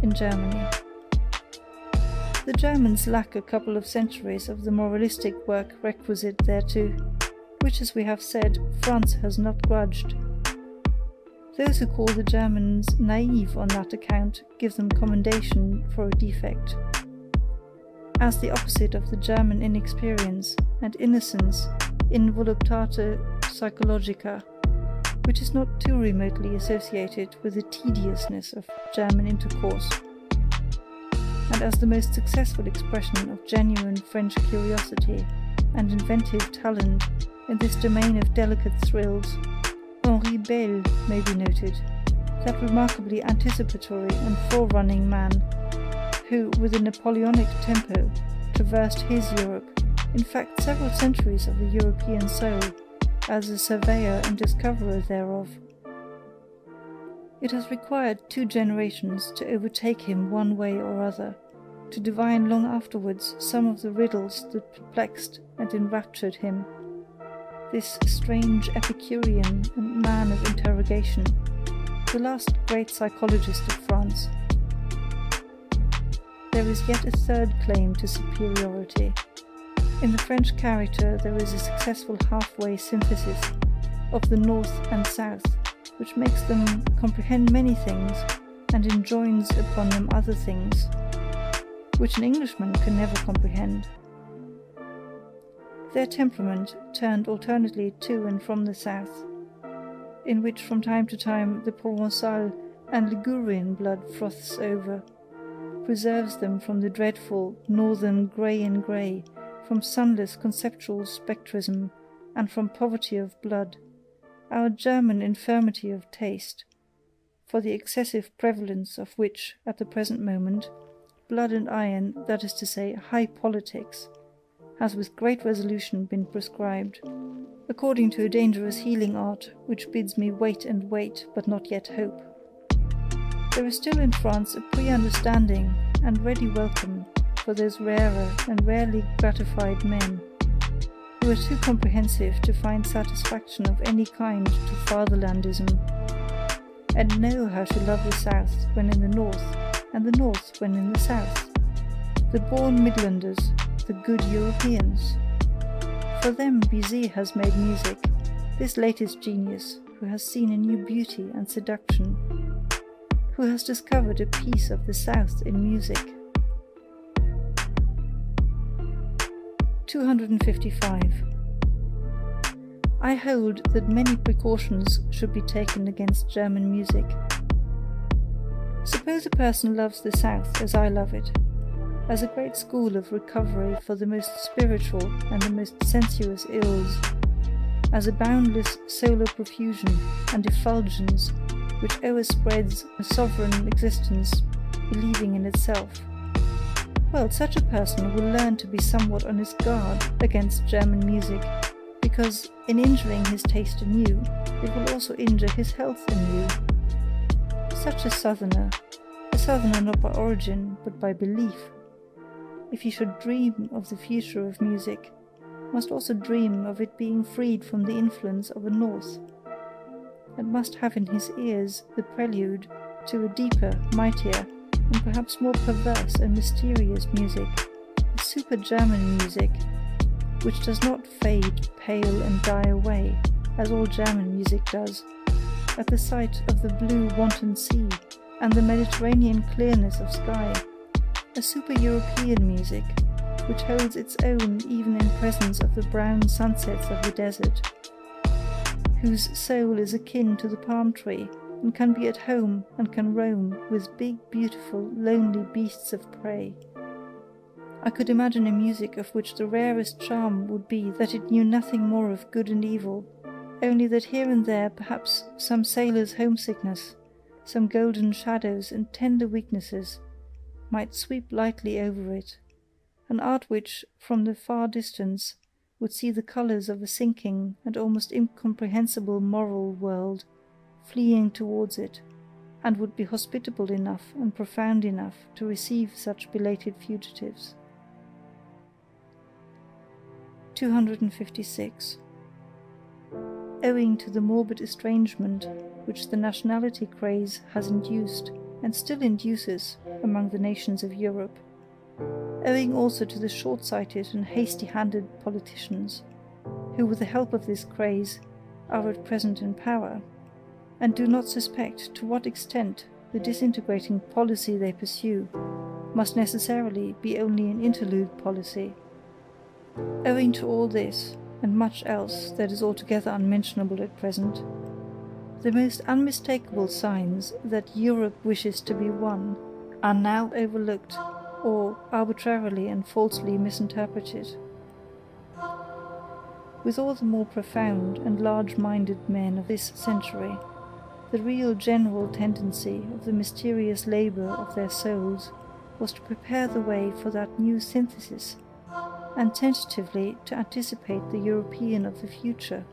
in Germany. The Germans lack a couple of centuries of the moralistic work requisite thereto, which, as we have said, France has not grudged. Those who call the Germans naive on that account give them commendation for a defect. As the opposite of the German inexperience and innocence in voluptate psychologica, which is not too remotely associated with the tediousness of German intercourse, and as the most successful expression of genuine French curiosity and inventive talent in this domain of delicate thrills, Henri Beyle may be noted, that remarkably anticipatory and forerunning man, who, with a Napoleonic tempo, traversed his Europe, in fact several centuries of the European soul, as a surveyor and discoverer thereof. It has required 2 generations to overtake him one way or other, to divine long afterwards some of the riddles that perplexed and enraptured him. This strange Epicurean and man of interrogation, the last great psychologist of France. There is yet a third claim to superiority. In the French character there is a successful halfway synthesis of the North and South, which makes them comprehend many things and enjoins upon them other things, which an Englishman can never comprehend. Their temperament turned alternately to and from the south, in which from time to time the Provençal and Ligurian blood froths over, preserves them from the dreadful northern grey and grey, from sunless conceptual spectrism, and from poverty of blood, our German infirmity of taste, for the excessive prevalence of which, at the present moment, blood and iron, that is to say, high politics, has with great resolution been prescribed, according to a dangerous healing art which bids me wait and wait, but not yet hope. There is still in France a pre-understanding and ready welcome for those rarer and rarely gratified men, who are too comprehensive to find satisfaction of any kind to fatherlandism, and know how to love the South when in the North, and the North when in the South, the born Midlanders, the good Europeans. For them Bizet has made music, this latest genius who has seen a new beauty and seduction, who has discovered a piece of the South in music. 255. I hold that many precautions should be taken against German music. Suppose a person loves the South as I love it, as a great school of recovery for the most spiritual and the most sensuous ills, as a boundless solar profusion and effulgence which overspreads a sovereign existence, believing in itself. Well, such a person will learn to be somewhat on his guard against German music, because in injuring his taste anew, it will also injure his health anew. Such a southerner not by origin, but by belief, if he should dream of the future of music, must also dream of it being freed from the influence of a North, and must have in his ears the prelude to a deeper, mightier, and perhaps more perverse and mysterious music, a super-German music, which does not fade, pale, and die away, as all German music does, at the sight of the blue wanton sea and the Mediterranean clearness of sky, a super-European music, which holds its own even in presence of the brown sunsets of the desert, whose soul is akin to the palm tree, and can be at home and can roam with big, beautiful, lonely beasts of prey. I could imagine a music of which the rarest charm would be that it knew nothing more of good and evil, only that here and there perhaps some sailor's homesickness, some golden shadows and tender weaknesses might sweep lightly over it, an art which, from the far distance, would see the colours of a sinking and almost incomprehensible moral world fleeing towards it, and would be hospitable enough and profound enough to receive such belated fugitives. 256. Owing to the morbid estrangement which the nationality craze has induced, and still induces, among the nations of Europe, owing also to the short-sighted and hasty-handed politicians, who with the help of this craze are at present in power, and do not suspect to what extent the disintegrating policy they pursue must necessarily be only an interlude policy. Owing to all this, and much else that is altogether unmentionable at present, the most unmistakable signs that Europe wishes to be one are now overlooked, or arbitrarily and falsely misinterpreted. With all the more profound and large-minded men of this century, the real general tendency of the mysterious labour of their souls was to prepare the way for that new synthesis, and tentatively to anticipate the European of the future.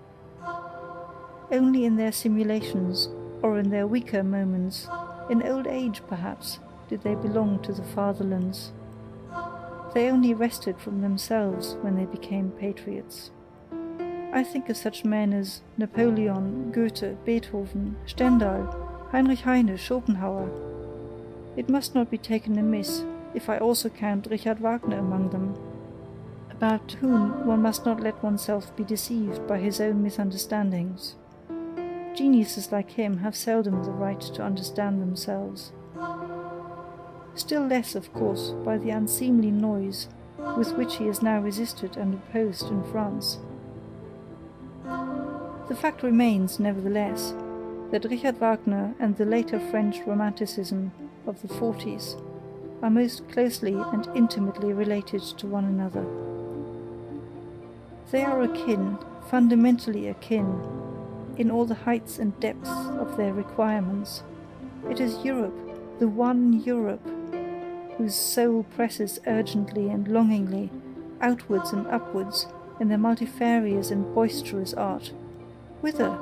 Only in their simulations, or in their weaker moments, in old age perhaps, did they belong to the fatherlands. They only wrested from themselves when they became patriots. I think of such men as Napoleon, Goethe, Beethoven, Stendhal, Heinrich Heine, Schopenhauer. It must not be taken amiss if I also count Richard Wagner among them, about whom one must not let oneself be deceived by his own misunderstandings. Geniuses like him have seldom the right to understand themselves. Still less, of course, by the unseemly noise with which he is now resisted and opposed in France. The fact remains, nevertheless, that Richard Wagner and the later French Romanticism of the 40s are most closely and intimately related to one another. They are akin, fundamentally akin, in all the heights and depths of their requirements. It is Europe, the one Europe, whose soul presses urgently and longingly outwards and upwards in their multifarious and boisterous art. Whither?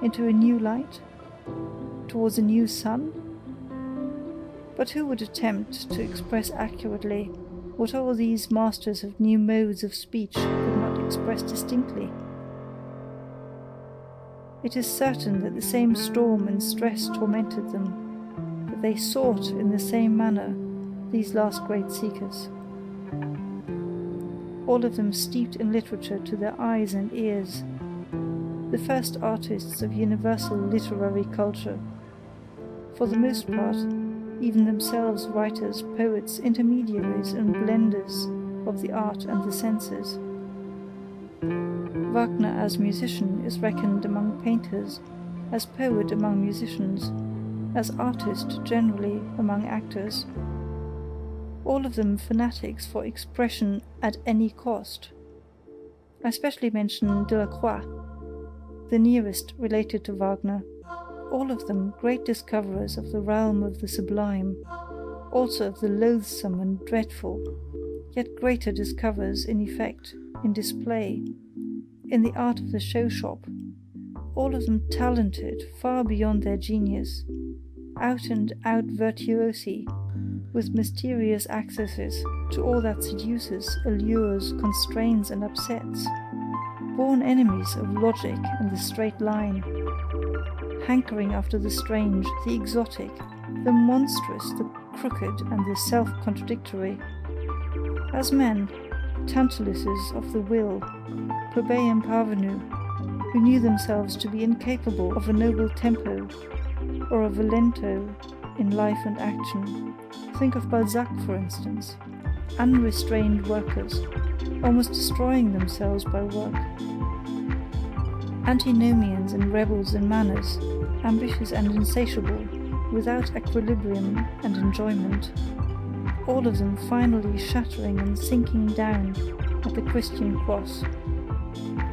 Into a new light? Towards a new sun? But who would attempt to express accurately what all these masters of new modes of speech could not express distinctly? It is certain that the same storm and stress tormented them, that they sought in the same manner, these last great seekers. All of them steeped in literature to their eyes and ears, the first artists of universal literary culture, for the most part, even themselves writers, poets, intermediaries and blenders of the art and the senses. Wagner as musician is reckoned among painters, as poet among musicians, as artist generally among actors. All of them fanatics for expression at any cost. I specially mention Delacroix, the nearest related to Wagner. All of them great discoverers of the realm of the sublime, also of the loathsome and dreadful, yet greater discoverers in effect, in display, in the art of the show shop, all of them talented far beyond their genius, out and out virtuosi, with mysterious accesses to all that seduces, allures, constrains and upsets, born enemies of logic and the straight line, hankering after the strange, the exotic, the monstrous, the crooked and the self-contradictory. As men, Tantalises of the will, plebeian parvenu, who knew themselves to be incapable of a noble tempo or of a lento in life and action. Think of Balzac, for instance, unrestrained workers, almost destroying themselves by work. Antinomians and rebels in manners, ambitious and insatiable, without equilibrium and enjoyment, all of them finally shattering and sinking down at the Christian cross.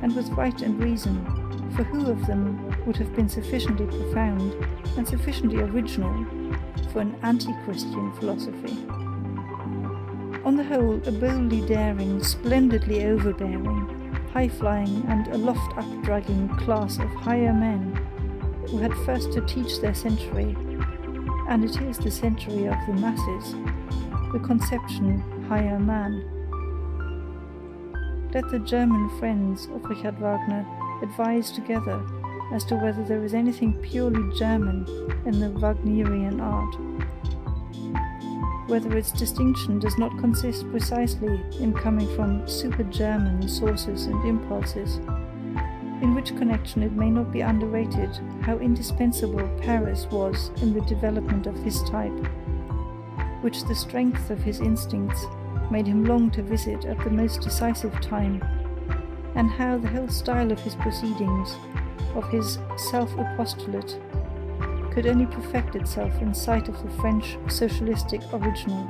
And with right and reason, for who of them would have been sufficiently profound and sufficiently original for an anti-Christian philosophy? On the whole, a boldly daring, splendidly overbearing, high-flying and aloft-up-dragging class of higher men who had first to teach their century, and it is the century of the masses, the conception higher man. Let the German friends of Richard Wagner advise together as to whether there is anything purely German in the Wagnerian art, whether its distinction does not consist precisely in coming from super-German sources and impulses, in which connection it may not be underrated how indispensable Paris was in the development of his type, which the strength of his instincts made him long to visit at the most decisive time, and how the whole style of his proceedings, of his self-apostolate, could only perfect itself in sight of the French socialistic original.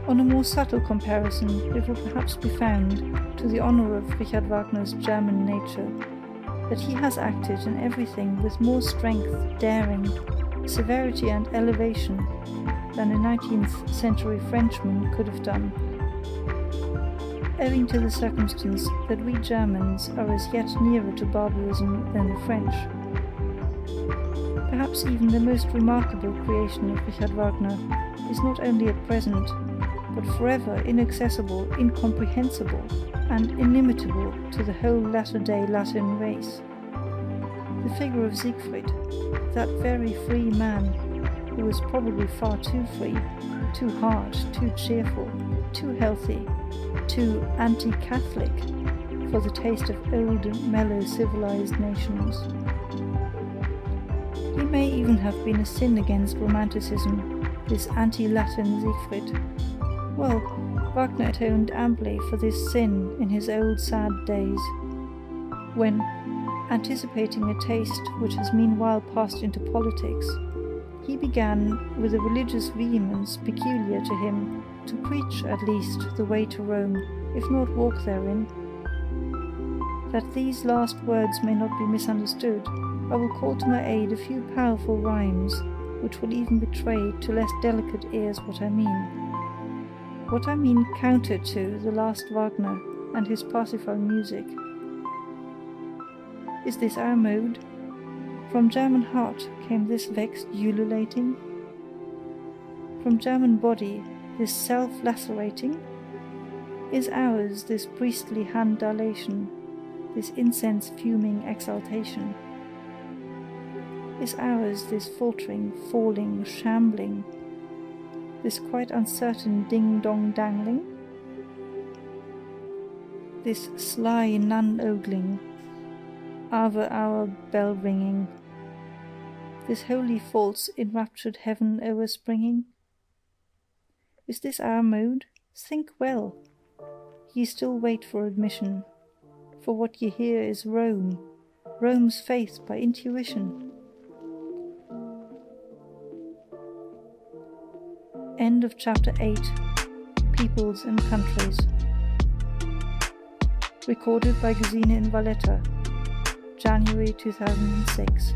On a more subtle comparison, it will perhaps be found, to the honor of Richard Wagner's German nature, that he has acted in everything with more strength, daring, severity and elevation than a 19th century Frenchman could have done, owing to the circumstance that we Germans are as yet nearer to barbarism than the French. Perhaps even the most remarkable creation of Richard Wagner is not only at present, but forever inaccessible, incomprehensible, and inimitable to the whole latter-day Latin race. The figure of Siegfried, that very free man, who was probably far too free, too hard, too cheerful, too healthy, too anti-Catholic for the taste of old, mellow, civilized nations. He may even have been a sin against Romanticism, this anti-Latin Siegfried. Well, Wagner atoned amply for this sin in his old sad days, when, anticipating a taste which has meanwhile passed into politics, he began, with a religious vehemence peculiar to him, to preach at least the way to Rome, if not walk therein. That these last words may not be misunderstood, I will call to my aid a few powerful rhymes, which will even betray to less delicate ears what I mean. What I mean counter to the last Wagner and his Parsifal music. Is this our mode? From German heart came this vexed ululating? From German body this self-lacerating? Is ours this priestly hand dilation, this incense-fuming exaltation? Is ours this faltering, falling, shambling, this quite uncertain ding-dong-dangling? This sly nun-ogling, Ave-hour bell-ringing, this holy false enraptured heaven overspringing? Is this our mode? Think well. Ye still wait for admission, for what ye hear is Rome, Rome's faith by intuition. End of Chapter 8. Peoples and Countries. Recorded by Gesine in Valletta, January 2006.